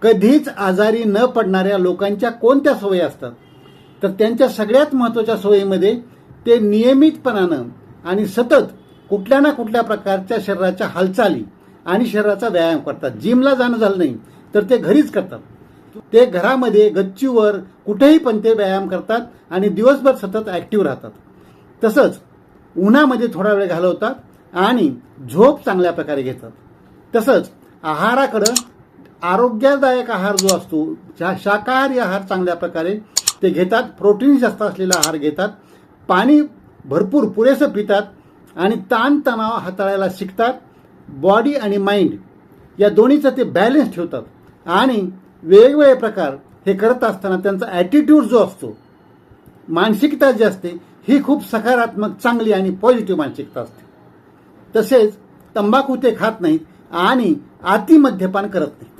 कधीच आजारी न पडणाऱ्या लोकांच्या कोणत्या सवयी असतात? तर त्यांच्या सगळ्यात महत्त्वाच्या सवयीमध्ये ते नियमितपणानं आणि सतत कुठल्या ना कुठल्या प्रकारच्या शरीराच्या हालचाली आणि शरीराचा व्यायाम करतात. जिमला जाणं झालं नाही तर ते घरीच करतात. ते घरामध्ये गच्चीवर कुठेही पण ते व्यायाम करतात आणि दिवसभर सतत ॲक्टिव्ह राहतात. तसंच उन्हामध्ये थोडा वेळ घालवतात आणि झोप चांगल्या प्रकारे घेतात. तसंच आहाराकडं आरोग्यदायक आहार जो असतो, शाकाहारी आहार चांगल्या प्रकारे ते घेतात. प्रोटीन जास्त असलेला आहार घेतात. पाणी भरपूर पुरेसं पितात आणि ताणतणाव हाताळायला शिकतात. बॉडी आणि माइंड या दोन्हीचं ते बॅलन्स ठेवतात आणि वेगवेगळे प्रकार हे करत असताना त्यांचा ॲटिट्यूड जो असतो, मानसिकता जी असते, ही खूप सकारात्मक, चांगली आणि पॉझिटिव्ह मानसिकता असते. तसेच तंबाखू ते खात नाहीत आणि अति मद्यपान करत नाहीत.